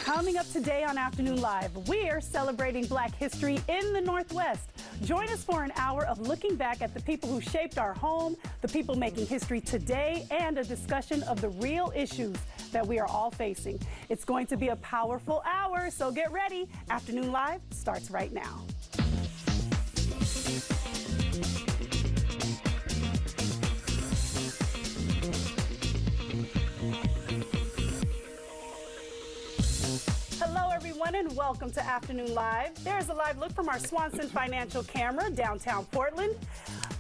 Coming up today on Afternoon Live, we're celebrating Black history in the Northwest. Join us for an hour of looking back at the people who shaped our home, the people making history today, and a discussion of the real issues that we are all facing. It's going to be a powerful hour, so get ready. Afternoon Live starts right now. Hello, everyone, and welcome to Afternoon Live. There's a live look from our Swanson Financial camera, downtown Portland.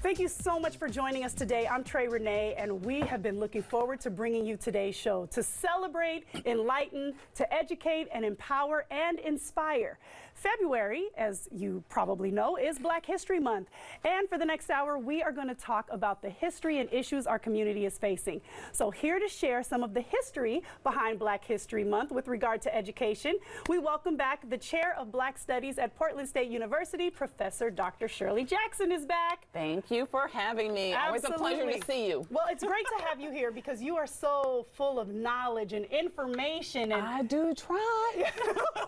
Thank you so much for joining us today. I'm Trey Renee, and we have been looking forward to bringing you today's show to celebrate, enlighten, to educate, and empower and inspire. February, as you probably know, is Black History Month. And for the next hour, we are going to talk about the history and issues our community is facing. So here to share some of the history behind Black History Month with regard to education, we welcome back the Chair of Black Studies at Portland State University, Professor Dr. Shirley Jackson is back. Thank you for having me. Absolutely. Always a pleasure to see you. Well, it's great to have you here because you are so full of knowledge and information. And I do try.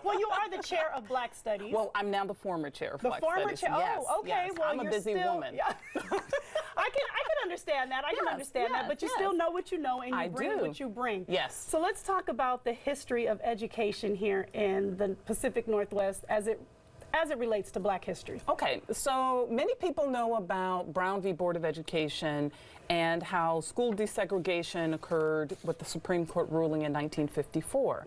Well, you are the Chair of Black Studies. Well, I'm now the former Chair of Black Former Studies. chair. Yes, Oh, okay. yes. Well, I'm a busy woman. Yeah. I can understand that. I can understand that. But you still know what you know, and you bring what you bring. Yes. So let's talk about the history of education here in the Pacific Northwest as it relates to Black history. Okay, so many people know about Brown v. Board of Education and how school desegregation occurred with the Supreme Court ruling in 1954.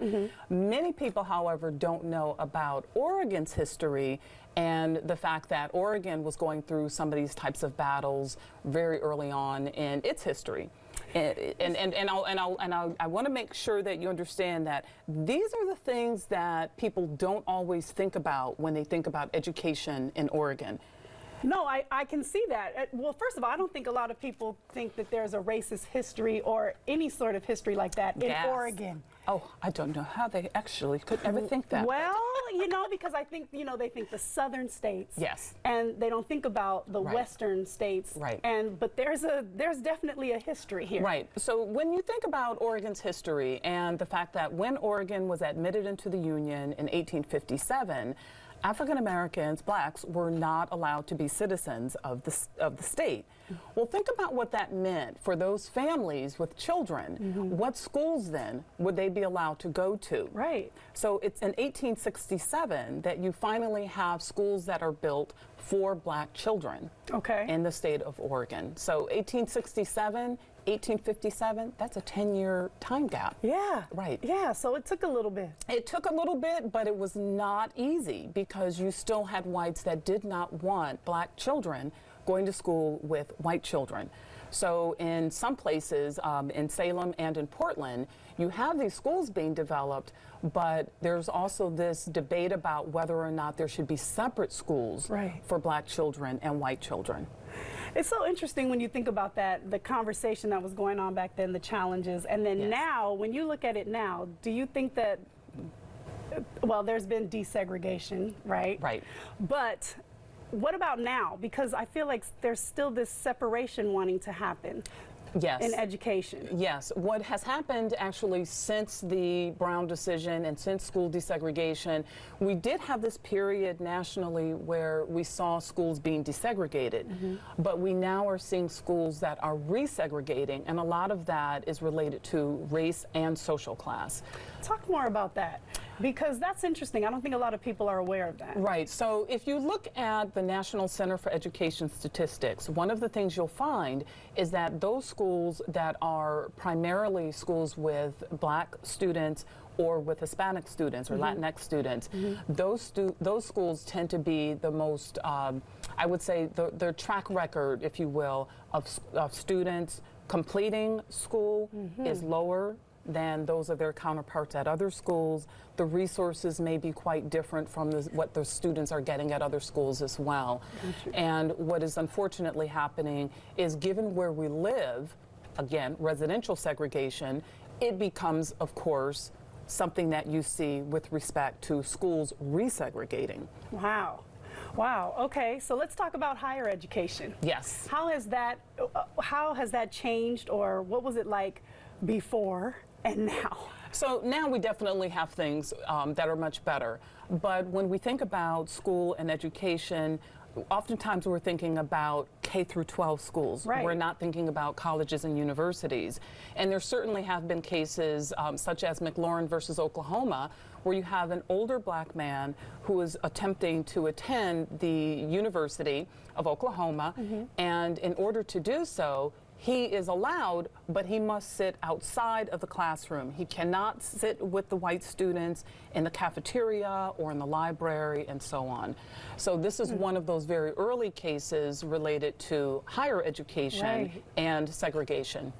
Many people, however, don't know about Oregon's history and the fact that Oregon was going through some of these types of battles very early on in its history. I want to make sure that you understand that these are the things that people don't always think about when they think about education in Oregon. No, I can see that. Well, first of all, I don't think a lot of people think that there's a racist history or any sort of history like that in Oregon. Oh, I don't know how they actually could ever think that. Well, you know, because I think, you know, they think the southern states. Yes. And they don't think about the western states. Right. But there's definitely a history here. Right. So when you think about Oregon's history and the fact that when Oregon was admitted into the Union in 1857, African Americans, blacks, were not allowed to be citizens of the state. Well, think about what that meant for those families with children. What schools then would they be allowed to go to? Right. So it's in 1867 that you finally have schools that are built for black children in the state of Oregon. So 1867, 1857, that's a 10-year time gap. Yeah. Right. Yeah, so it took a little bit. It took a little bit, but it was not easy because you still had whites that did not want black children going to school with white children. So in some places, in Salem and in Portland, you have these schools being developed, but there's also this debate about whether or not there should be separate schools for black children and white children. It's so interesting when you think about that, the conversation that was going on back then, the challenges, and then now, when you look at it now, do you think that, well, there's been desegregation, right? Right. But what about now? Because I feel like there's still this separation wanting to happen. Yes. In education. Yes. What has happened actually since the Brown decision and since school desegregation, we did have this period nationally where we saw schools being desegregated, but we now are seeing schools that are resegregating, and a lot of that is related to race and social class. Talk more about that, because that's interesting. I don't think a lot of people are aware of that. Right. So if you look at the National Center for Education Statistics, one of the things you'll find is that those schools that are primarily schools with black students or with Hispanic students or Latinx students, those schools tend to be the most, I would say, their track record, if you will, of students completing school is lower than those of their counterparts at other schools. The resources may be quite different from what the students are getting at other schools as well. And what is unfortunately happening is, given where we live, again, residential segregation, it becomes, of course, something that you see with respect to schools resegregating. Wow. Wow. Okay. So let's talk about higher education. Yes. How has that changed, or what was it like before and now? So now we definitely have things that are much better. But when we think about school and education, oftentimes we're thinking about K through 12 schools. Right. We're not thinking about colleges and universities. And there certainly have been cases such as McLaurin versus Oklahoma, where you have an older black man who is attempting to attend the University of Oklahoma, and in order to do so, he is allowed, but he must sit outside of the classroom. He cannot sit with the white students in the cafeteria or in the library and so on. So this is one of those very early cases related to higher education and segregation.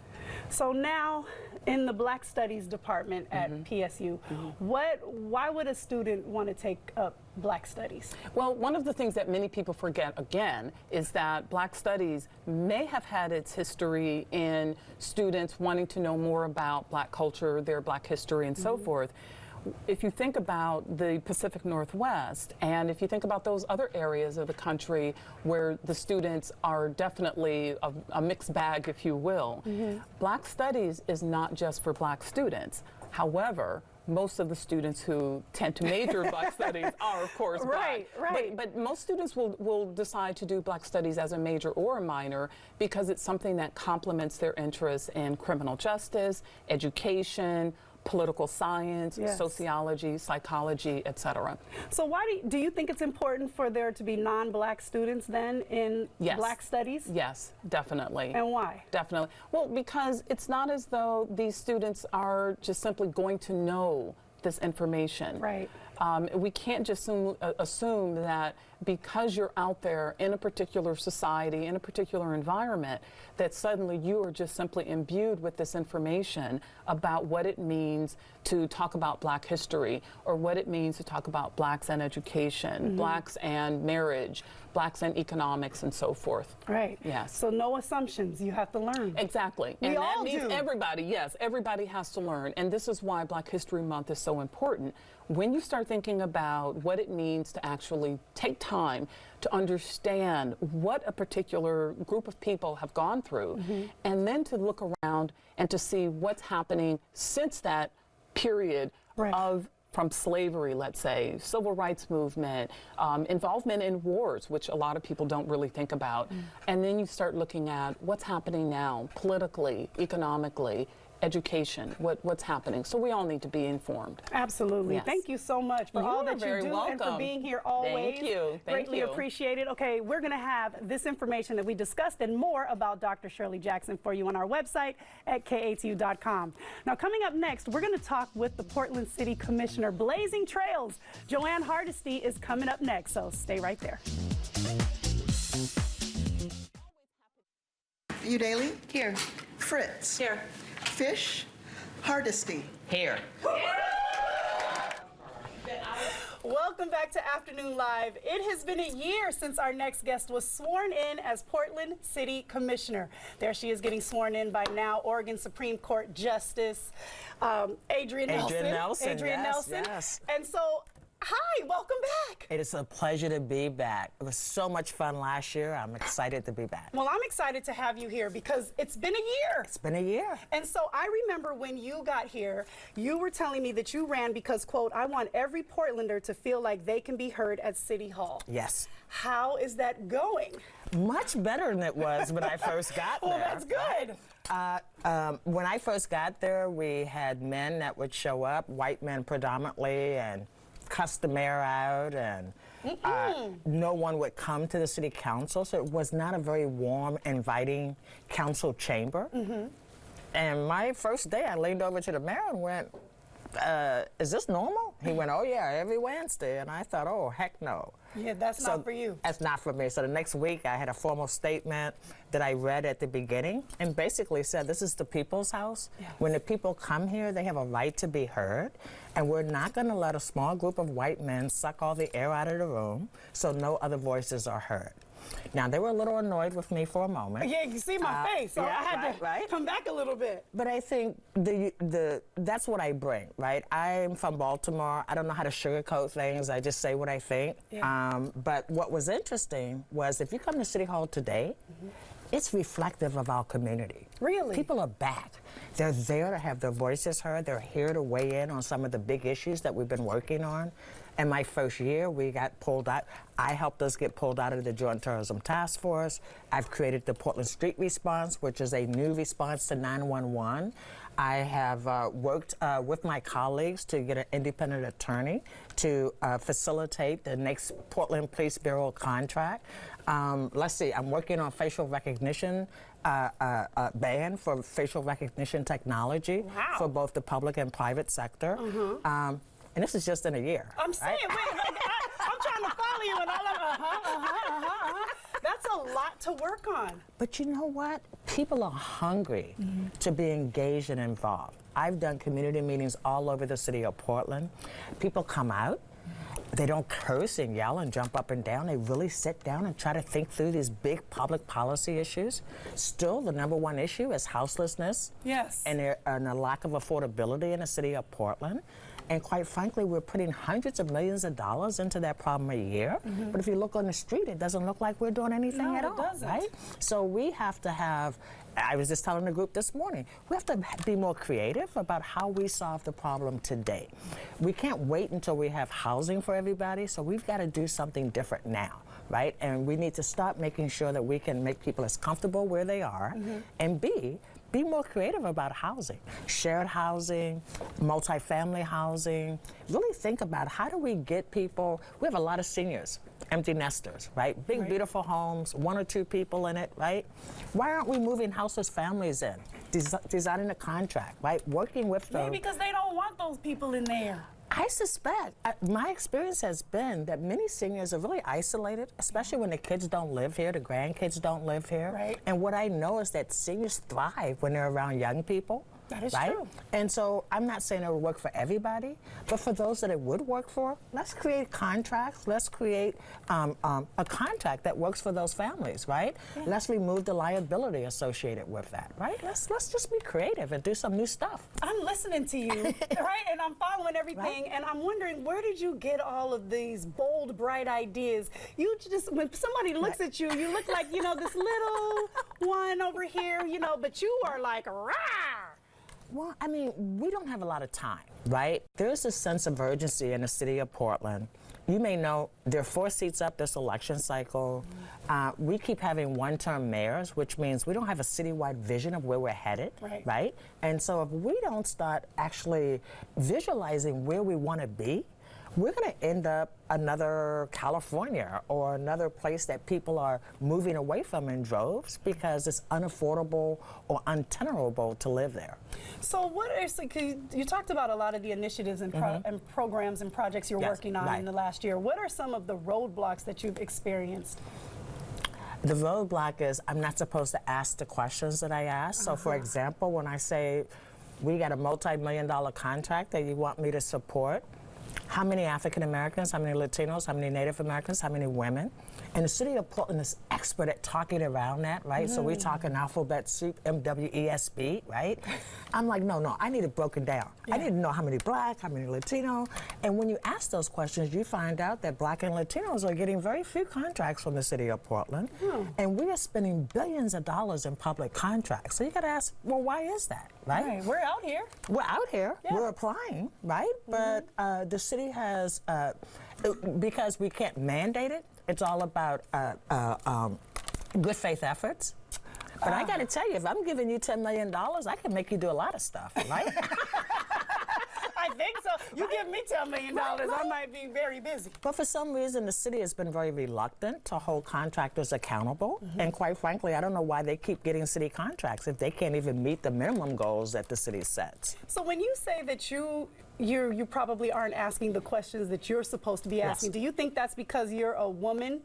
So now, in the Black Studies department at PSU, why would a student want to take up Black Studies? Well, one of the things that many people forget, again, is that Black Studies may have had its history in students wanting to know more about Black culture, their Black history, and so forth. If you think about the Pacific Northwest, and if you think about those other areas of the country where the students are definitely a mixed bag, if you will, Black Studies is not just for Black students. However, most of the students who tend to major in Black Studies are, of course, Black. Right. But most students will decide to do Black Studies as a major or a minor because it's something that complements their interests in criminal justice, education, political science, sociology, psychology, etc. So why do you think it's important for there to be non-Black students then in Black Studies? Yes, definitely. And why? Definitely. Well, because it's not as though these students are just simply going to know this information. Right. We can't just assume that because you're out there in a particular society, in a particular environment, that suddenly you are just simply imbued with this information about what it means to talk about Black history, or what it means to talk about Blacks and education, Blacks and marriage, Blacks and economics, and so forth. Right. Yes. So no assumptions. You have to learn. Exactly. We and all that means do. everybody, yes, everybody has to learn. And this is why Black History Month is so important. When you start thinking about what it means to actually take time to understand what a particular group of people have gone through, and then to look around and to see what's happening since that period of from slavery, let's say, civil rights movement, involvement in wars, which a lot of people don't really think about. And then you start looking at what's happening now, politically, economically, education, what's happening. So we all need to be informed. Absolutely. Yes. Thank you so much for all that you very do and for welcome. being here always. Thank you. Greatly appreciated. Okay, we're going to have this information that we discussed and more about Dr. Shirley Jackson for you on our website at KATU.com. Now, coming up next, we're going to talk with the Portland City Commissioner, Blazing Trails. Joanne Hardesty is coming up next, so stay right there. Udaly? Here. Fritz? Here. Fish? Hardesty? Here. Welcome back to Afternoon Live. It has been a year since our next guest was sworn in as Portland City Commissioner. There she is getting sworn in by now Oregon Supreme Court Justice Adrienne Nelson. Yes. And so, hi, welcome back. It is a pleasure to be back. It was so much fun last year. I'm excited to be back. Well, I'm excited to have you here because it's been a year. It's been a year. And so I remember when you got here, you were telling me that you ran because, quote, I want every Portlander to feel like they can be heard at City Hall. Yes. How is that going? Much better than it was when I first got there. Well, that's good. When I first got there, we had men that would show up, white men predominantly, and cuss the mayor out, and no one would come to the city council, so it was not a very warm, inviting council chamber. And my first day, I leaned over to the mayor and went, is this normal? He went, oh yeah, every Wednesday. And I thought, oh, heck no. Yeah, that's not for you. That's not for me. So the next week, I had a formal statement that I read at the beginning and basically said, this is the people's house. Yes. When the people come here, they have a right to be heard. And we're not going to let a small group of white men suck all the air out of the room so no other voices are heard. Now, they were a little annoyed with me for a moment. Yeah, you see my face, so yeah, I had to come back a little bit. But I think that's what I bring, right? I'm from Baltimore. I don't know how to sugarcoat things. I just say what I think. Yeah. But what was interesting was if you come to City Hall today, it's reflective of our community. Really? People are back. They're there to have their voices heard. They're here to weigh in on some of the big issues that we've been working on. In my first year, we got pulled out. I helped us get pulled out of the Joint Terrorism Task Force. I've created the Portland Street Response, which is a new response to 911. I have worked with my colleagues to get an independent attorney to facilitate the next Portland Police Bureau contract. Let's see, I'm working on facial recognition ban for facial recognition technology for both the public and private sector. And this is just in a year. I'm saying, wait, I'm trying to follow you, and all of that's a lot to work on. But you know what? People are hungry to be engaged and involved. I've done community meetings all over the city of Portland. People come out. They don't curse and yell and jump up and down. They really sit down and try to think through these big public policy issues. Still, the number one issue is houselessness. Yes. And a lack of affordability in the city of Portland. And quite frankly, we're putting hundreds of millions of dollars into that problem a year. But if you look on the street, it doesn't look like we're doing anything at all, right? So we have to have, I was just telling the group this morning, we have to be more creative about how we solve the problem today. We can't wait until we have housing for everybody, so we've got to do something different now, right? And we need to start making sure that we can make people as comfortable where they are, and be more creative about housing. Shared housing, multifamily housing. Really think about how do we get people, we have a lot of seniors, empty nesters, right? Big, beautiful homes, one or two people in it, right? Why aren't we moving houseless families in? Designing a contract, right? Working with them. Maybe because they don't want those people in there. I suspect, my experience has been that many seniors are really isolated, especially when the kids don't live here, the grandkids don't live here. Right. And what I know is that seniors thrive when they're around young people. That is right? true. And so I'm not saying it would work for everybody, but for those that it would work for, let's create contracts. Let's create a contract that works for those families, right? Yeah. Let's remove the liability associated with that, right? Let's just be creative and do some new stuff. I'm listening to you, right? And I'm following everything, and I'm wondering, where did you get all of these bold, bright ideas? You just, when somebody looks at you, you look like, this little one over here, but you are like, rah! Well, I mean, we don't have a lot of time, right? There's a sense of urgency in the city of Portland. You may know there are 4 seats up this election cycle. We keep having one-term mayors, which means we don't have a citywide vision of where we're headed, right? And so if we don't start actually visualizing where we want to be, we're going to end up another California or another place that people are moving away from in droves because it's unaffordable or untenable to live there. So what is, you talked about a lot of the initiatives and, and programs and projects you're working on in the last year. What are some of the roadblocks that you've experienced? The roadblock is I'm not supposed to ask the questions that I ask. So for example, when I say we got a multi-million-dollar contract that you want me to support, how many African Americans, how many Latinos, how many Native Americans, how many women? And the city of Portland is expert at talking around that, right? So we talk in alphabet soup, MWESB, right? I'm like, no, I need it broken down. I need to know how many Black, how many Latino. And when you ask those questions, you find out that Black and Latinos are getting very few contracts from the city of Portland. And we are spending billions of dollars in public contracts. So you gotta ask, well, why is that, right? We're out here. We're out here, we're applying, right? But the city has, because we can't mandate it, it's all about good faith efforts. But I gotta tell you, if I'm giving you $10 million, I can make you do a lot of stuff, right? I think so. You give me $10 million, I might be very busy. But for some reason, the city has been very reluctant to hold contractors accountable. And quite frankly, I don't know why they keep getting city contracts if they can't even meet the minimum goals that the city sets. So when you say that you probably aren't asking the questions that you're supposed to be asking, do you think that's because you're a woman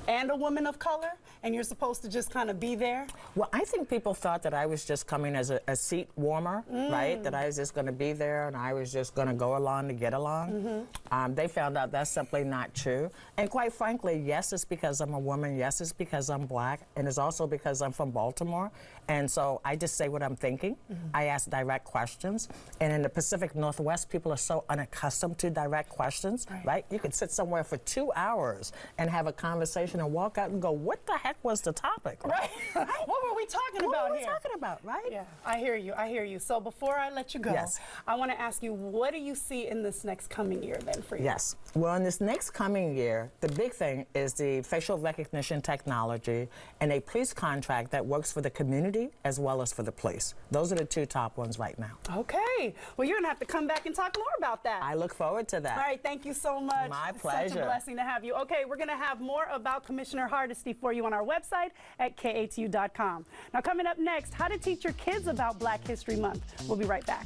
and a woman of color, and you're supposed to just kind of be there? Well, I think people thought that I was just coming as a seat warmer, right? That I was just going to be there and I was just going to go along to get along. They found out that's simply not true. And quite frankly, yes, it's because I'm a woman. Yes, it's because I'm Black. And it's also because I'm from Baltimore. And so I just say what I'm thinking. I ask direct questions. And in the Pacific Northwest, people are so unaccustomed to direct questions, right? You could sit somewhere for 2 hours and have a conversation conversation and walk out and go, what the heck was the topic? Right. What were we talking What about were we here? talking about, right? Yeah, I hear you. I hear you. So before I let you go, Yes. I want to ask you, what do you see in this next coming year then for you? Yes. Well, in this next coming year, the big thing is the facial recognition technology and a police contract that works for the community as well as for the police. Those are the two top ones right now. Okay. Well, you're going to have to come back and talk more about that. I look forward to that. All right, thank you so much. My It's such pleasure. a blessing to have you. Okay, we're going to have more about Commissioner Hardesty for you on our website at KATU.com. Now, coming up next, how to teach your kids about Black History Month. We'll be right back.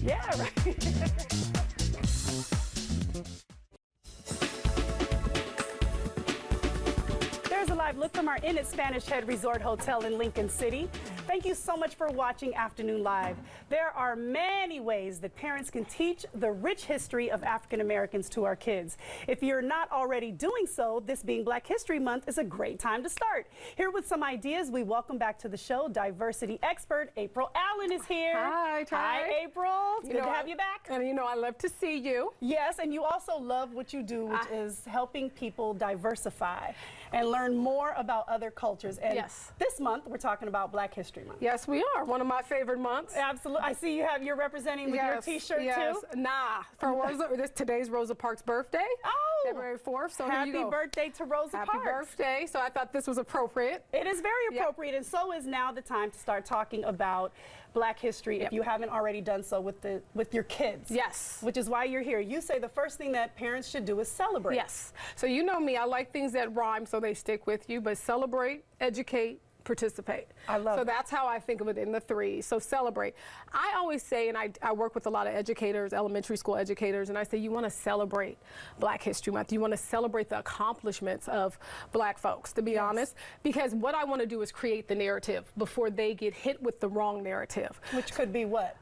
Yeah, right. There's a live look from our Inn at Spanish Head Resort Hotel in Lincoln City. Thank you so much for watching Afternoon Live. There are many ways that parents can teach the rich history of African Americans to our kids. If you're not already doing so, this being Black History Month is a great time to start. Here with some ideas, we welcome back to the show diversity expert April Allen is here. Hi, Ty. Hi, April. It's good to have you back. And I love to see you. Yes, and you also love what you do, which is helping people diversify and learn more about other cultures. And Yes. this month, we're talking about Black History Month. Yes, we are. One of my favorite months. Absolutely. I see you're representing with your T-shirt yes. too. Nah, for today's Rosa Parks' birthday. Oh, February 4th. So happy here you go. birthday to Rosa Happy Parks. birthday. So I thought this was appropriate. It is very Yep. appropriate, and so is now the time to start talking about Black history if Yep. you haven't already done so with your kids. Yes. Which is why you're here. You say the first thing that parents should do is celebrate. Yes. So you know me, I like things that rhyme so they stick with you, but celebrate, educate, participate. I love So it. that's how I think of it in the three. So celebrate. I always say, and I work with a lot of educators, elementary school educators, and I say you want to celebrate Black History Month. You want to celebrate the accomplishments of Black folks, to be honest, because what I want to do is create the narrative before they get hit with the wrong narrative. Which could be what?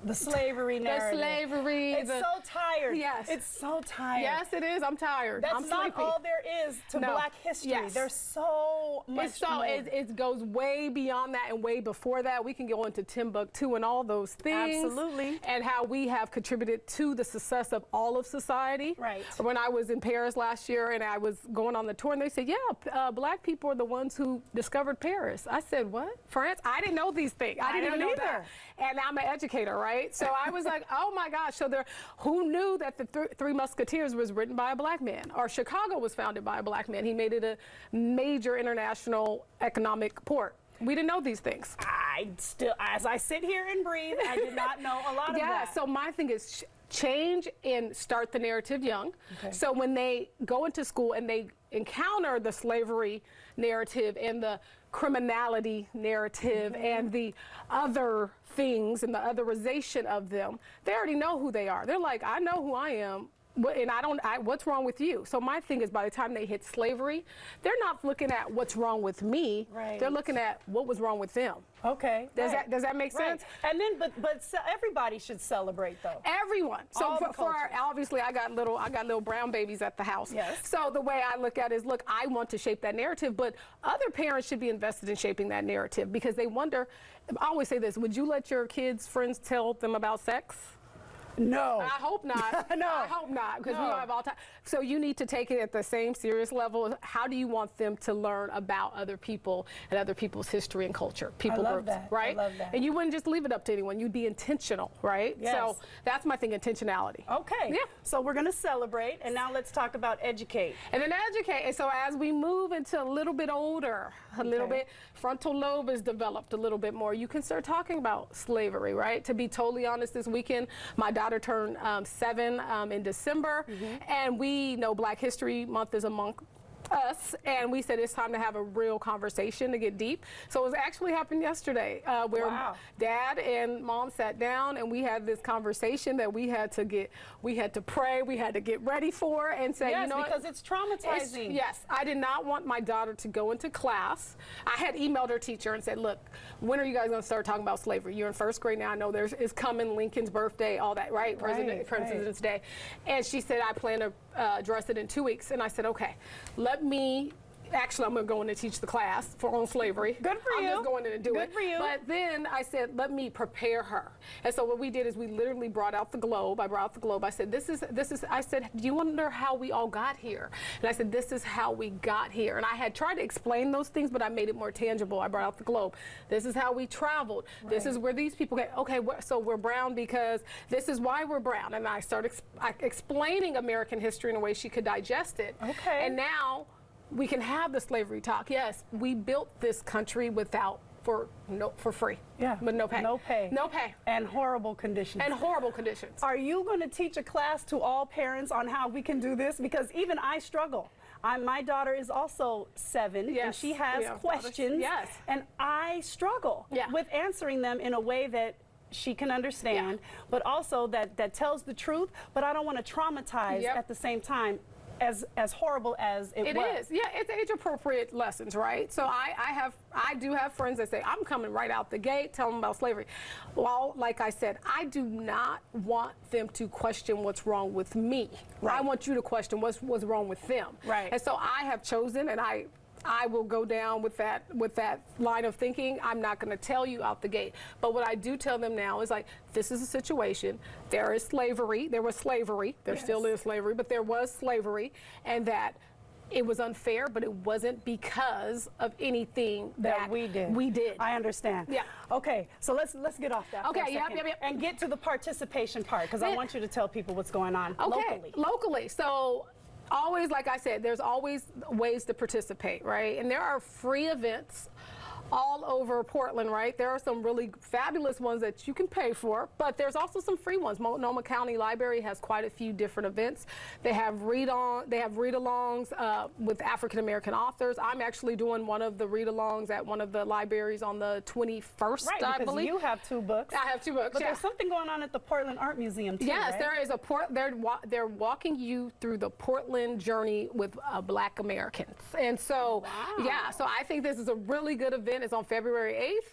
The slavery narrative. The slavery. It's so tired. Yes. It's so tired. Yes, it is. I'm tired. That's I'm not sleepy. all there is to No. Black history. Yes. There's so much more. It goes way beyond that and way before that. We can go into Timbuktu and all those things. Absolutely. And how we have contributed to the success of all of society. Right. When I was in Paris last year and I was going on the tour, and they said, yeah, Black people are the ones who discovered Paris. I said, what? France? I didn't know these things. I didn't even know either. that. And I'm an educator, right? So I was like, oh my gosh. So who knew that the Three Musketeers was written by a Black man? Or Chicago was founded by a Black man. He made it a major international economic port. We didn't know these things. I still, as I sit here and breathe, I did not know a lot of Yeah, that. so my thing is change and start the narrative young. Okay. So when they go into school and they encounter the slavery narrative and the criminality narrative and the other things and the otherization of them, they already know who they are. They're like, I know who I am. And what's wrong with you? So my thing is, by the time they hit slavery, they're not looking at what's wrong with me. Right. They're looking at what was wrong with them. Okay. Does right. that make Right. sense? And then, but everybody should celebrate though. Everyone. So All the for our, cultures. obviously, I got little brown babies at the house. Yes. So the way I look at it is, look, I want to shape that narrative, but other parents should be invested in shaping that narrative because they wonder. I always say this: would you let your kids' friends tell them about sex? No. I hope not. No. I hope not, because we No. don't have all time. So you need to take it at the same serious level. How do you want them to learn about other people and other people's history and culture, people love groups, that. I right? love that. And you wouldn't just leave it up to anyone. You'd be intentional, right? Yes. So that's my thing, intentionality. Okay. Yeah. So we're going to celebrate, and now let's talk about educate. And then educate. And so as we move into a little bit older, a little Okay. bit, frontal lobe is developed a little bit more. You can start talking about slavery, right? To be totally honest, this weekend, my daughter turned 7 in December, and we know Black History Month is among us, and we said it's time to have a real conversation to get deep. So it was actually happened yesterday, where Wow. Dad and Mom sat down and we had this conversation that we had to pray, we had to get ready for, and say, Yes, you know because what? it's traumatizing. Yes, I did not want my daughter to go into class. I had emailed her teacher and said, look, when are you guys going to start talking about slavery? You're in first grade now. I know it's coming, Lincoln's birthday, all that, right? President's Day. And she said, I plan to address it in 2 weeks. And I said, okay, let me actually, I'm going to go in and teach the class on slavery. Good for you. I'm just going in and do it. Good for you. But then I said, let me prepare her. And so what we did is we literally brought out the globe. I brought out the globe. I said, I said, do you wonder how we all got here? And I said, this is how we got here. And I had tried to explain those things, but I made it more tangible. I brought out the globe. This is how we traveled. Right. This is where these people get, okay, so we're brown because this is why we're brown. And I started explaining American history in a way she could digest it. Okay. And now we can have the slavery talk. Yes, we built this country for free. Yeah. But no pay. No pay. No pay. And horrible conditions. And horrible conditions. Are you going to teach a class to all parents on how we can do this? Because even I struggle. My daughter is also 7, and she has questions. Yes. And I struggle with answering them in a way that she can understand, but also that tells the truth, but I don't want to traumatize at the same time. As horrible as it was. It is. Yeah, it's age-appropriate lessons, right? So I do have friends that say, I'm coming right out the gate, tell them about slavery. Well, like I said, I do not want them to question what's wrong with me. Right. I want you to question what's wrong with them. Right. And so I have chosen, and I will go down with that line of thinking. I'm not going to tell you out the gate. But what I do tell them now is, like, this is a situation. There is slavery. There was slavery. There still is slavery, but there was slavery, and that it was unfair, but it wasn't because of anything that we did. We did. I understand. Yeah. Okay, so let's get off that. Okay. For a second Yep. And get to the participation part, because I want you to tell people what's going on locally. So. Always, like I said, there's always ways to participate, right? And there are free events all over Portland, right? There are some really fabulous ones that you can pay for, but there's also some free ones. Multnomah County Library has quite a few different events. They have read-alongs with African-American authors. I'm actually doing one of the read-alongs at one of the libraries on the 21st, I believe. Because you have 2 books. I have 2 books, But there's something going on at the Portland Art Museum, too, Yes, right? there is they're walking you through the Portland journey with Black Americans. And so, so I think this is a really good event. It's on February 8th.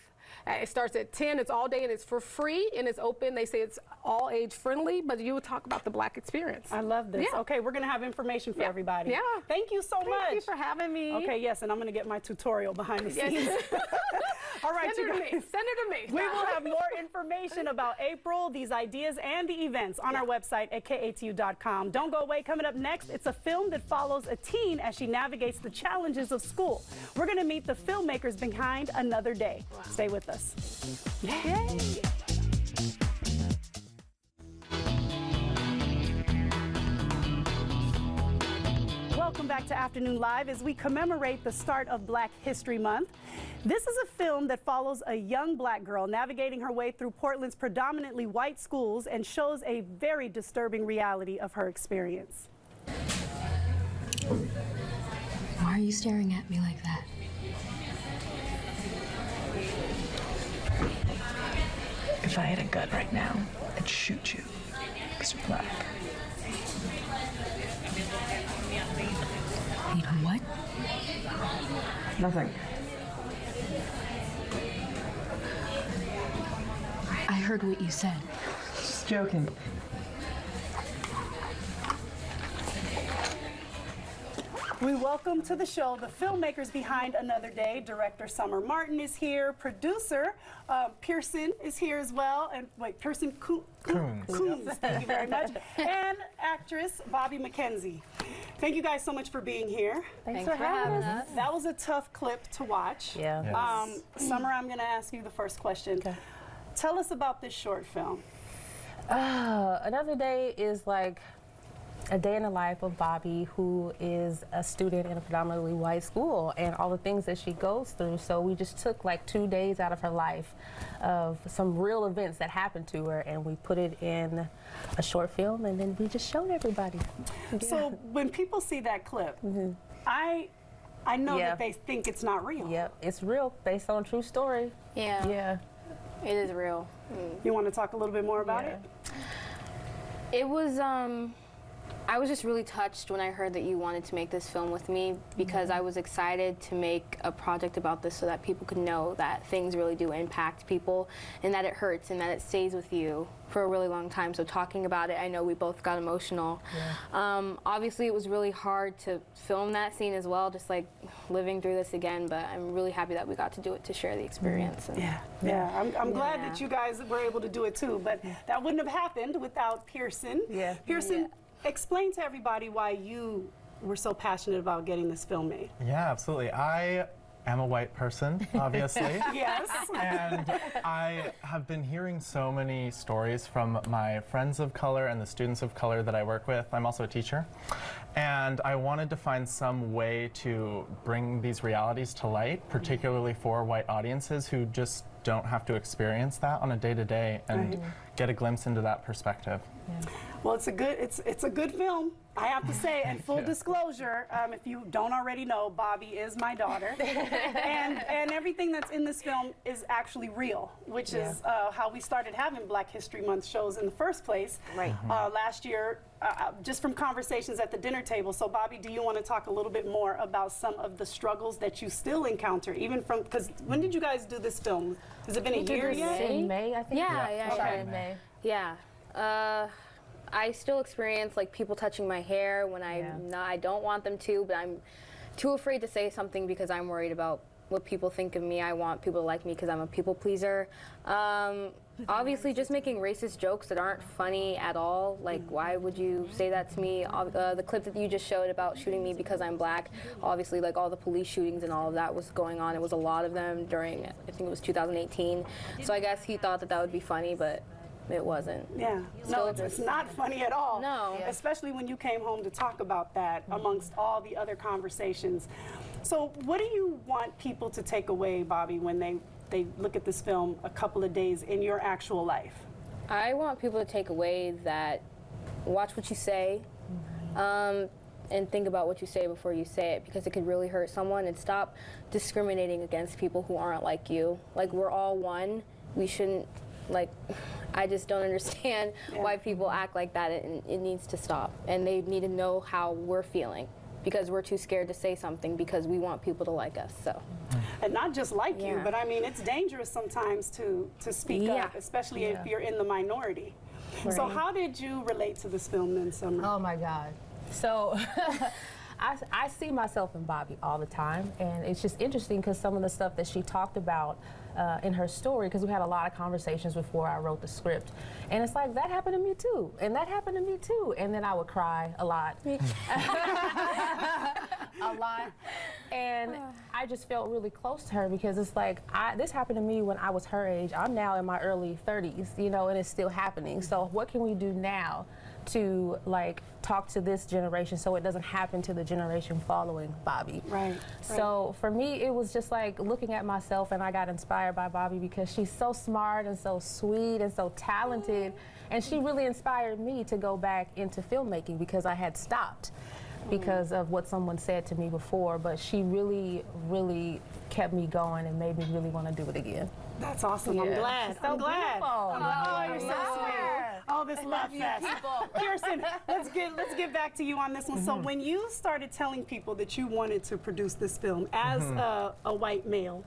It starts at 10. It's all day and it's for free and it's open. They say it's all age friendly, but you would talk about the Black experience. I love this. Yeah. Okay, we're going to have information for everybody. Yeah. Thank you so much. Thank you for having me. Okay, yes, and I'm going to get my tutorial behind the scenes. All right, Send it to me. Send it to me. We will have more information about April, these ideas, and the events on our website at KATU.com. Don't go away. Coming up next, it's a film that follows a teen as she navigates the challenges of school. We're going to meet the filmmakers behind Another Day. Stay with us. Yay! Welcome back to Afternoon Live as we commemorate the start of Black History Month. This is a film that follows a young Black girl navigating her way through Portland's predominantly white schools and shows a very disturbing reality of her experience. Why are you staring at me like that? If I had a gun right now, I'd shoot you because you're Black. Wait, what? Nothing. I heard what you said. Just joking. We welcome to the show the filmmakers behind Another Day. Director Summer Martin is here. Producer Pearson is here as well. And wait, Pearson Coons. Thank you very much. And actress Bobby McKenzie. Thank you guys so much for being here. Thanks for having us. That was a tough clip to watch. Yeah. Summer, I'm going to ask you the first question. Okay. Tell us about this short film. Another Day is like a day in the life of Bobby, who is a student in a predominantly white school, and all the things that she goes through. So we just took like 2 days out of her life of some real events that happened to her, and we put it in a short film, and then we just showed everybody. So when people see that clip, I know that they think it's not real. Yep, it's real, based on a true story. Yeah. Yeah. It is real. You want to talk a little bit more about it? It was, I was just really touched when I heard that you wanted to make this film with me, because I was excited to make a project about this so that people could know that things really do impact people and that it hurts and that it stays with you for a really long time. So talking about it, I know we both got emotional. Obviously it was really hard to film that scene as well, just like living through this again, but I'm really happy that we got to do it to share the experience. And I'm glad that you guys were able to do it too, but that wouldn't have happened without Pearson. Pearson, explain to everybody why you were so passionate about getting this film made. Yeah, absolutely. I am a white person, obviously. Yes. And I have been hearing so many stories from my friends of color and the students of color that I work with. I'm also a teacher. And I wanted to find some way to bring these realities to light, particularly for white audiences who just don't have to experience that on a day-to-day and get a glimpse into that perspective. Well, it's a good film, I have to say. And full disclosure, if you don't already know, Bobby is my daughter, and everything that's in this film is actually real, which is how we started having Black History Month shows in the first place. Last year, just from conversations at the dinner table. So, Bobby, do you want to talk a little bit more about some of the struggles that you still encounter, even from, because when did you guys do this film? Has it been a year yet? In May, I think. Yeah. In May. Yeah. I still experience like people touching my hair when I don't want them to, but I'm too afraid to say something because I'm worried about what people think of me. I want people to like me because I'm a people pleaser. Obviously, just making racist jokes that aren't funny at all. Like, why would you say that to me? The clip that you just showed about shooting me because I'm Black, obviously, like all the police shootings and all of that was going on. It was a lot of them during, I think it was 2018. So I guess he thought that that would be funny, but it wasn't. Yeah. No, it's not funny at all. No. Especially when you came home to talk about that amongst all the other conversations. So what do you want people to take away, Bobby, when they look at this film a couple of days in your actual life? I want people to take away that watch what you say, and think about what you say before you say it, because it could really hurt someone, and stop discriminating against people who aren't like you. Like, we're all one. We shouldn't, like, I just don't understand why people act like that. It needs to stop, and they need to know how we're feeling, because we're too scared to say something because we want people to like us. So, and not just like you, but I mean, it's dangerous sometimes to speak up, especially if you're in the minority. So how did you relate to this film then, Summer? Oh my God. So I see myself in Bobby all the time, and it's just interesting because some of the stuff that she talked about in her story, because we had a lot of conversations before I wrote the script, and it's like, that happened to me too, and that happened to me too, and then I would cry a lot. A lot. And I just felt really close to her, because it's like, this happened to me when I was her age. I'm now in my early 30s, you know, and it's still happening. So what can we do now to, like, talk to this generation so it doesn't happen to the generation following Bobby? So for me, it was just like looking at myself, and I got inspired by Bobby because she's so smart and so sweet and so talented, and she really inspired me to go back into filmmaking, because I had stopped because of what someone said to me before, but she really, really kept me going and made me really want to do it again. That's awesome. I'm glad. So I'm glad. beautiful. Oh, you're so sweet. Oh, this love fest. Pearson, let's get back to you on this one. So when you started telling people that you wanted to produce this film as a white male,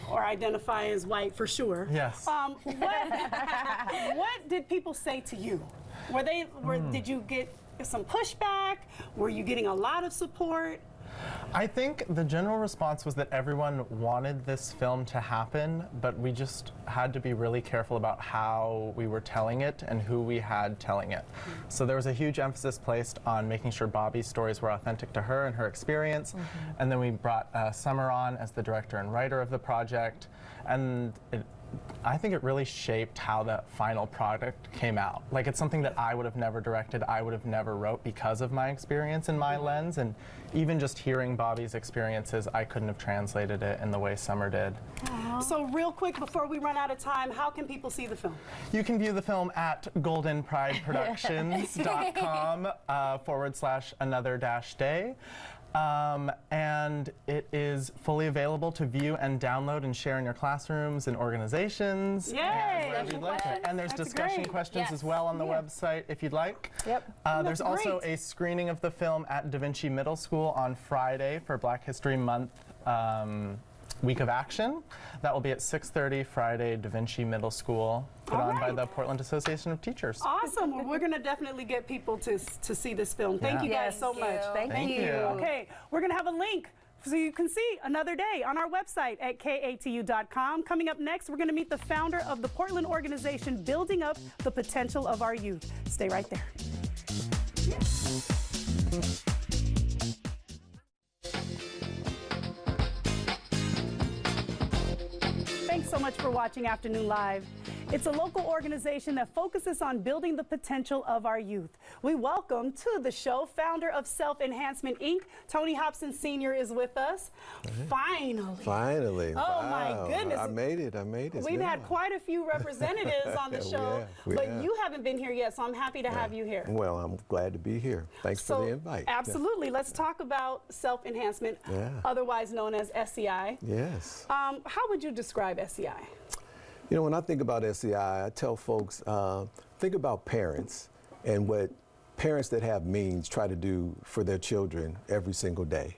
or identify as white for sure, what did people say to you? Did you get some pushback? Were you getting a lot of support? I think the general response was that everyone wanted this film to happen, but we just had to be really careful about how we were telling it and who we had telling it. So there was a huge emphasis placed on making sure Bobby's stories were authentic to her and her experience, and then we brought Summer on as the director and writer of the project, and I think it really shaped how the final product came out. Like, it's something that I would have never directed, I would have never wrote because of my experience and my lens, and even just hearing Bobby's experiences, I couldn't have translated it in the way Summer did. So real quick, before we run out of time, how can people see the film? You can view the film at goldenprideproductions.com /another-day. And it is fully available to view and download and share in your classrooms and organizations. Yay! And wherever you'd like to. And there's That's discussion great. questions as well on the website if you'd like. Yep. There's also a screening of the film at Da Vinci Middle School on Friday for Black History Month Week of Action. That will be at 6:30 Friday, Da Vinci Middle School, put on by the Portland Association of Teachers. Awesome. Well, we're going to definitely get people to see this film. Thank you guys so much. Thank you. Okay, we're going to have a link so you can see another day on our website at KATU.com. Coming up next, we're going to meet the founder of the Portland organization Building Up the Potential of Our Youth. Stay right there. Thanks so much for watching Afternoon Live. It's a local organization that focuses on building the potential of our youth. We welcome to the show founder of Self Enhancement Inc., Tony Hobson Sr. is with us. Finally. Finally. Oh wow. my goodness. I made it. We've had quite a few representatives on the show, but you haven't been here yet, so I'm happy to have you here. Well, I'm glad to be here. Thanks for the invite. Absolutely. Let's talk about self-enhancement, otherwise known as SEI. Yes. How would you describe SEI? You know, when I think about SEI, I tell folks, think about parents and what parents that have means try to do for their children every single day.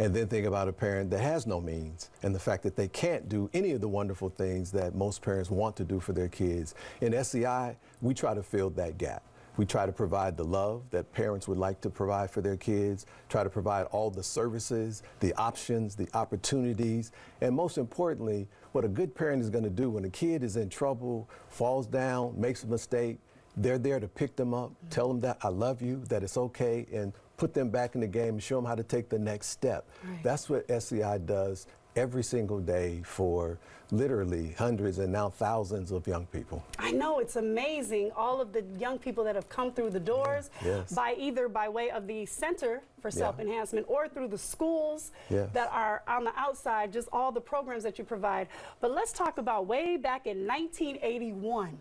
And then think about a parent that has no means and the fact that they can't do any of the wonderful things that most parents want to do for their kids. In SEI, we try to fill that gap. We try to provide the love that parents would like to provide for their kids, try to provide all the services, the options, the opportunities, and most importantly, what a good parent is going to do when a kid is in trouble, falls down, makes a mistake, they're there to pick them up, tell them that I love you, that it's okay, and put them back in the game and show them how to take the next step. Right. That's what SEI does every single day for literally hundreds and now thousands of young people. I know, it's amazing, all of the young people that have come through the doors, either by way of the Center for Self-Enhancement or through the schools that are on the outside, just all the programs that you provide. But let's talk about way back in 1981,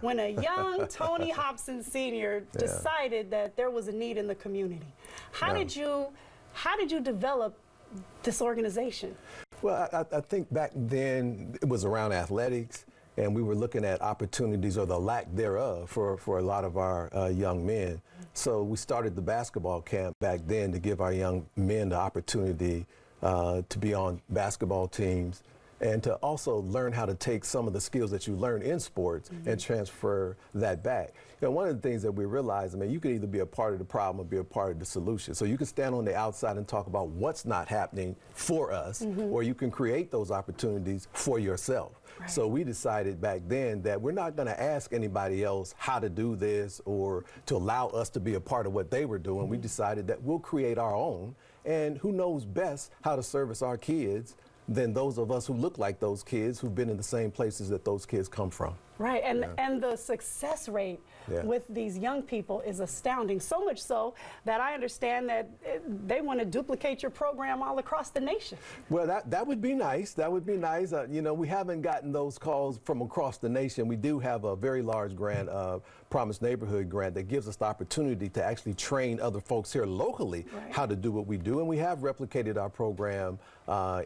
when a young Tony Hobson Sr. decided that there was a need in the community. How did you develop this organization? Well, I think back then it was around athletics, and we were looking at opportunities or the lack thereof for a lot of our young men. So we started the basketball camp back then to give our young men the opportunity to be on basketball teams and to also learn how to take some of the skills that you learn in sports and transfer that back. You know, one of the things that we realized, I mean, you can either be a part of the problem or be a part of the solution. So you can stand on the outside and talk about what's not happening for us, or you can create those opportunities for yourself. Right. So we decided back then that we're not going to ask anybody else how to do this or to allow us to be a part of what they were doing. We decided that we'll create our own, and who knows best how to service our kids than those of us who look like those kids who've been in the same places that those kids come from. Right, and the success rate with these young people is astounding, so much so that I understand that they want to duplicate your program all across the nation. Well, that would be nice. That would be nice. You know, we haven't gotten those calls from across the nation. We do have a very large grant, Promise Neighborhood grant, that gives us the opportunity to actually train other folks here locally how to do what we do. And we have replicated our program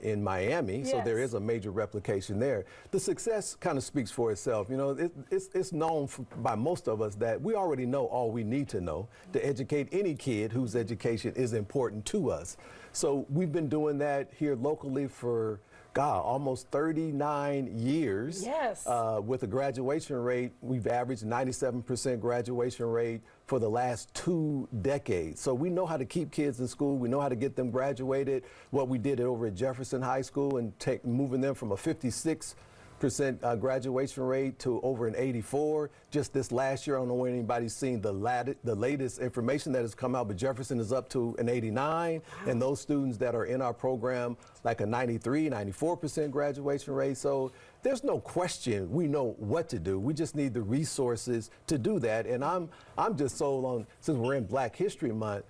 in Miami, so there is a major replication there. The success kind of speaks for itself. You know, it's known by most of us that we already know all we need to know to educate any kid whose education is important to us. So we've been doing that here locally for, God, almost 39 years. Yes. With a graduation rate, we've averaged 97% graduation rate for the last 2 decades. So we know how to keep kids in school. We know how to get them graduated. What we did over at Jefferson High School and moving them from a 56% graduation rate to over an 84. Just this last year, I don't know if anybody's seen the latest information that has come out, but Jefferson is up to an 89, and those students that are in our program, like a 93, 94% graduation rate. So there's no question we know what to do. We just need the resources to do that. And I'm just sold on, since we're in Black History Month,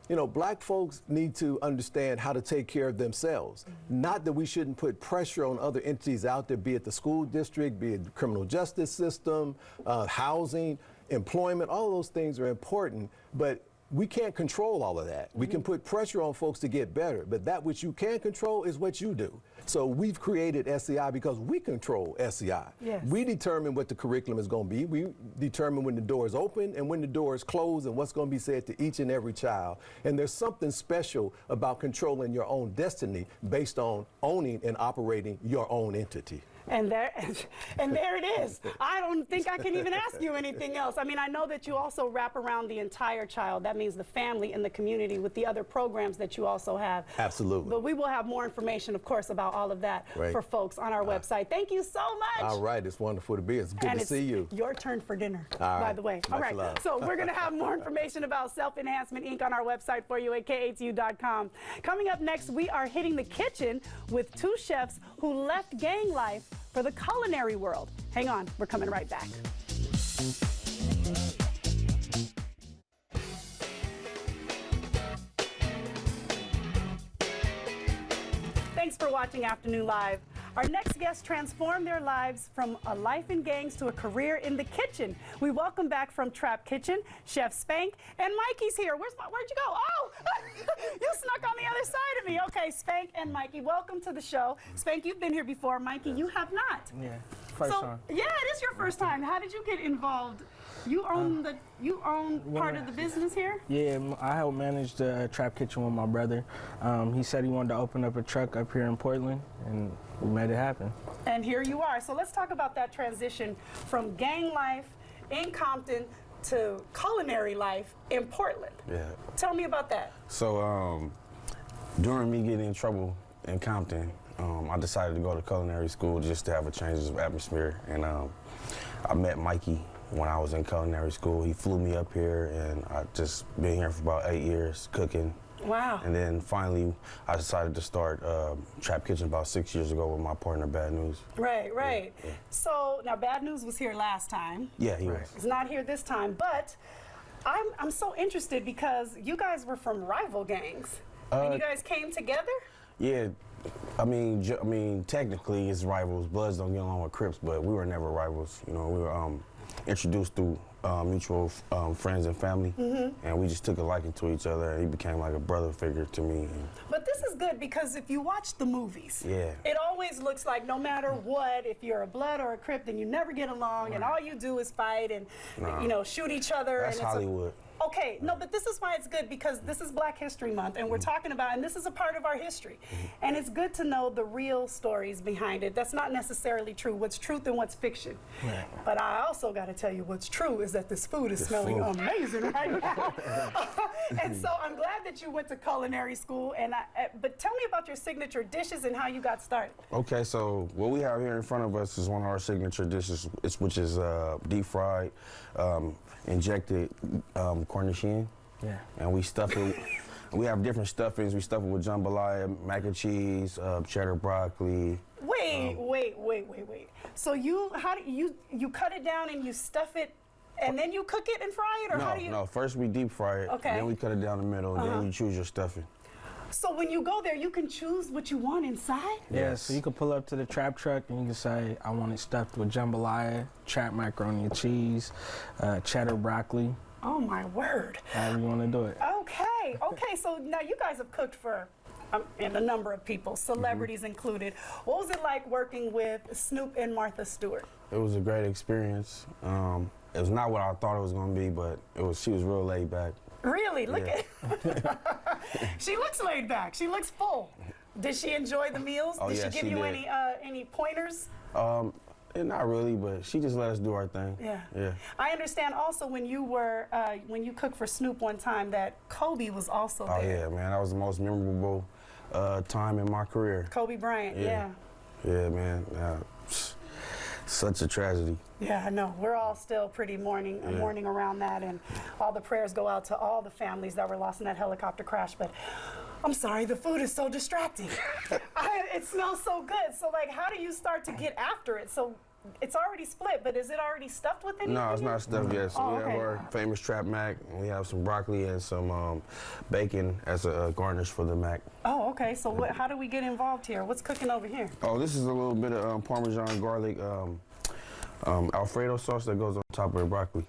you know, Black folks need to understand how to take care of themselves. Not that we shouldn't put pressure on other entities out there, be it the school district, be it the criminal justice system, housing, employment, all those things are important. But we can't control all of that. We can put pressure on folks to get better, but that which you can control is what you do. So we've created SEI because we control SEI. Yes. We determine what the curriculum is going to be. We determine when the door is open and when the door is closed and what's going to be said to each and every child. And there's something special about controlling your own destiny based on owning and operating your own entity. And there it is. I don't think I can even ask you anything else. I mean, I know that you also wrap around the entire child. That means the family and the community with the other programs that you also have. Absolutely. But we will have more information, of course, about all of that for folks on our website. Thank you so much. All right, it's wonderful to be. It's good to see you. Your turn for dinner, all by right. the way. Much All right, love. so we're going to have more information about Self-Enhancement Inc. on our website for you at KATU.com. Coming up next, we are hitting the kitchen with two chefs who left gang life for the culinary world. Hang on, we're coming right back. Thanks for watching Afternoon Live. Our next guests transformed their lives from a life in gangs to a career in the kitchen. We welcome back from Trap Kitchen, Chef Spank, and Mikey's here. Where'd you go? Oh, you snuck on the other side of me. Okay, Spank and Mikey, welcome to the show. Spank, you've been here before. Mikey, you have not. Yeah, first time. Yeah, it is your first time. How did you get involved? You own part of the business here? Yeah, I helped manage the Trap Kitchen with my brother. He said he wanted to open up a truck up here in Portland, and we made it happen. And here you are. So let's talk about that transition from gang life in Compton to culinary life in Portland. Yeah. Tell me about that. So during me getting in trouble in Compton, I decided to go to culinary school just to have a change of atmosphere. And I met Mikey when I was in culinary school. He flew me up here, and I just been here for about 8 years cooking. Wow. And then finally, I decided to start Trap Kitchen about 6 years ago with my partner, Bad News. Right, right. Yeah. So now Bad News was here last time. Yeah, he was. He's not here this time, but I'm so interested because you guys were from rival gangs, and you guys came together? Yeah. I mean, technically it's rivals. Bloods don't get along with Crips, but we were never rivals. You know, we were introduced through mutual friends and family, and we just took a liking to each other, and he became like a brother figure to me. But this is good because if you watch the movies, yeah, it always looks like no matter what, if you're a Blood or a Crip, then you never get along, and all you do is fight and you know, shoot each other. That's and Hollywood. Okay, no, but this is why it's good, because this is Black History Month, and we're talking about, and this is a part of our history. And it's good to know the real stories behind it. That's not necessarily true, what's truth and what's fiction. Right. But I also got to tell you what's true is that this food is smelling amazing right now. And so I'm glad that you went to culinary school, and but tell me about your signature dishes and how you got started. Okay, so what we have here in front of us is one of our signature dishes, which is deep fried, injected cornichon. Yeah. And we stuff it. We have different stuffings. We stuff it with jambalaya, mac and cheese, cheddar broccoli. Wait. So you cut it down and you stuff it, and then you cook it and fry it, or how do you? No. First we deep fry it. Okay. Then we cut it down the middle, and then you choose your stuffing. So when you go there, you can choose what you want inside? Yeah, so you can pull up to the Trap truck and you can say, I want it stuffed with jambalaya, Trap macaroni and cheese, cheddar broccoli. Oh my word. However you want to do it. Okay, so now you guys have cooked for and a number of people, celebrities included. What was it like working with Snoop and Martha Stewart? It was a great experience. It was not what I thought it was going to be, but she was real laid back. Really? Look at she looks laid back. She looks full. Did she enjoy the meals? Oh, did yeah, she give you any pointers? Not really, but she just let us do our thing. Yeah. I understand also when you cooked for Snoop one time that Kobe was also there. Oh yeah, man, that was the most memorable time in my career. Kobe Bryant, yeah. Yeah, man. Such a tragedy. Yeah, I know. We're all still pretty mourning around that, and all the prayers go out to all the families that were lost in that helicopter crash. But I'm sorry, the food is so distracting. It smells so good. So, like, how do you start to get after it? So it's already split, but is it already stuffed with anything? No, it's not stuffed yet. So we have our famous Trap Mac, and we have some broccoli and some bacon as a garnish for the mac. Oh, okay. So how do we get involved here? What's cooking over here? Oh, this is a little bit of Parmesan garlic Alfredo sauce that goes on top of the broccoli.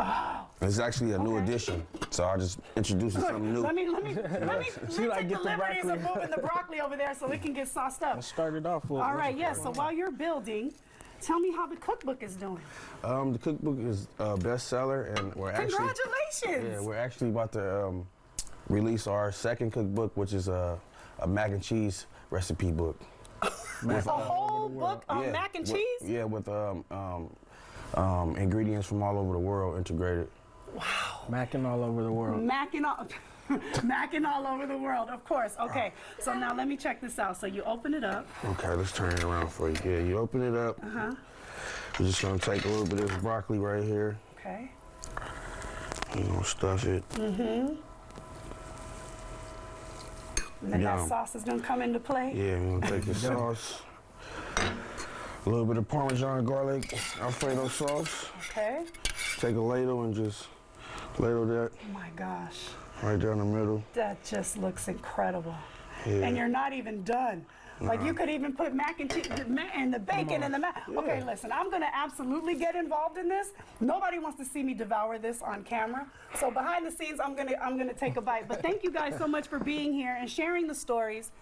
Oh, It's actually a new addition, so I'll just introduce you something new. Let me take the liberties of moving the broccoli over there so it can get sauced up. Let's start it off with. All right, yes. So while you're building, tell me how the cookbook is doing. The cookbook is a bestseller, and we're actually Congratulations! we're actually about to release our second cookbook, which is a mac and cheese recipe book. With a whole book on mac and cheese? Yeah, with ingredients from all over the world integrated. Wow. Macking all over the world. Macking all over the world, of course. Okay, so now let me check this out. So you open it up. Okay, let's turn it around for you. Yeah, you open it up. Uh-huh. We're just gonna take a little bit of this broccoli right here. Okay. You're gonna stuff it. Mm-hmm. And then Yeah. that sauce is gonna come into play? Yeah, we're gonna take the sauce. A little bit of Parmesan garlic Alfredo sauce. Okay. Take a ladle and just ladle that Oh my gosh. right down the middle. That just looks incredible. Yeah. And you're not even done. Like you could even put mac and cheese and the bacon and the mac. Okay, listen, I'm gonna absolutely get involved in this. Nobody wants to see me devour this on camera. So behind the scenes, I'm gonna take a bite. But thank you guys so much for being here and sharing the stories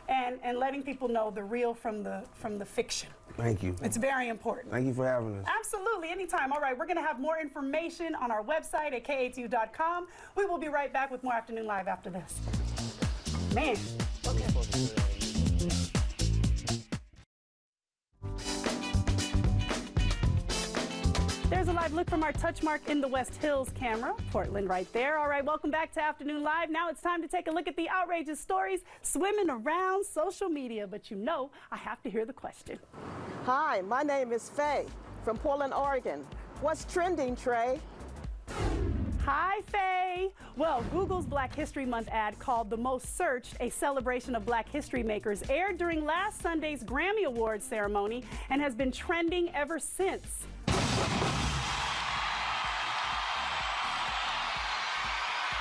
and letting people know the real from the fiction. Thank you. It's very important. Thank you for having us. Absolutely, anytime. All right, we're going to have more information on our website at KATU.com. We will be right back with more Afternoon Live after this. Man, okay. There's a live look from our Touchmark in the West Hills camera. Portland right there. All right, welcome back to Afternoon Live. Now it's time to take a look at the outrageous stories swimming around social media. But you know, I have to hear the question. Hi, my name is Faye from Portland, Oregon. What's trending, Trey? Hi, Faye. Well, Google's Black History Month ad called The Most Searched, a celebration of Black history makers, aired during last Sunday's Grammy Awards ceremony and has been trending ever since.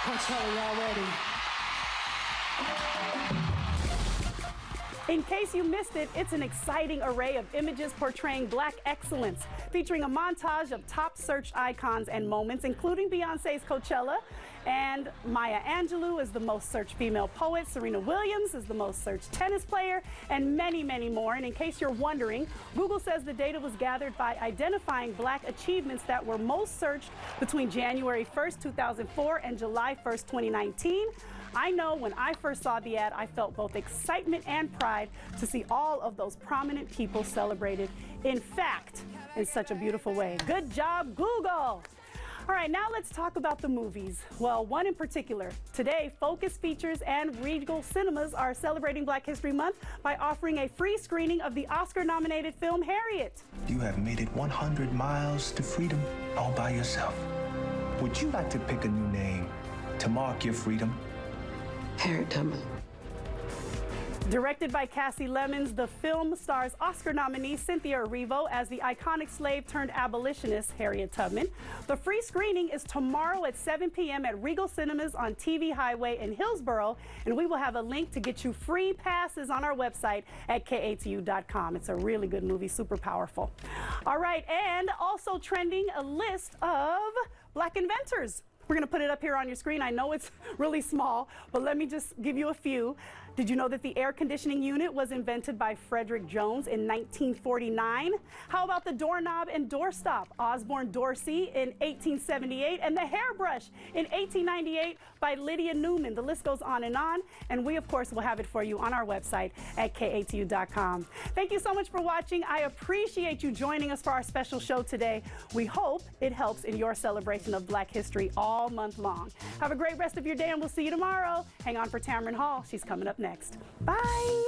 Can't tell you already. In case you missed it, it's an exciting array of images portraying Black excellence, featuring a montage of top searched icons and moments, including Beyonce's Coachella, and Maya Angelou is the most searched female poet, Serena Williams is the most searched tennis player, and many, many more. And in case you're wondering, Google says the data was gathered by identifying Black achievements that were most searched between January 1st, 2004 and July 1st, 2019. I know when I first saw the ad, I felt both excitement and pride to see all of those prominent people celebrated, in fact, in such a beautiful way. Good job, Google! All right, now let's talk about the movies. Well, one in particular. Today, Focus Features and Regal Cinemas are celebrating Black History Month by offering a free screening of the Oscar-nominated film Harriet. You have made it 100 miles to freedom all by yourself. Would you like to pick a new name to mark your freedom? Harriet Tubman. Directed by Cassie Lemons, the film stars Oscar nominee Cynthia Erivo as the iconic slave-turned-abolitionist Harriet Tubman. The free screening is tomorrow at 7 p.m. at Regal Cinemas on TV Highway in Hillsborough, and we will have a link to get you free passes on our website at KATU.com. It's a really good movie, super powerful. All right, and also trending, a list of Black inventors. We're going to put it up here on your screen. I know it's really small, but let me just give you a few. Did you know that the air conditioning unit was invented by Frederick Jones in 1949? How about the doorknob and doorstop? Osborne Dorsey in 1878, and the hairbrush in 1898 by Lydia Newman. The list goes on, and we, of course, will have it for you on our website at KATU.com. Thank you so much for watching. I appreciate you joining us for our special show today. We hope it helps in your celebration of Black history all month long. Have a great rest of your day, and we'll see you tomorrow. Hang on for Tamron Hall. She's coming up next. Bye.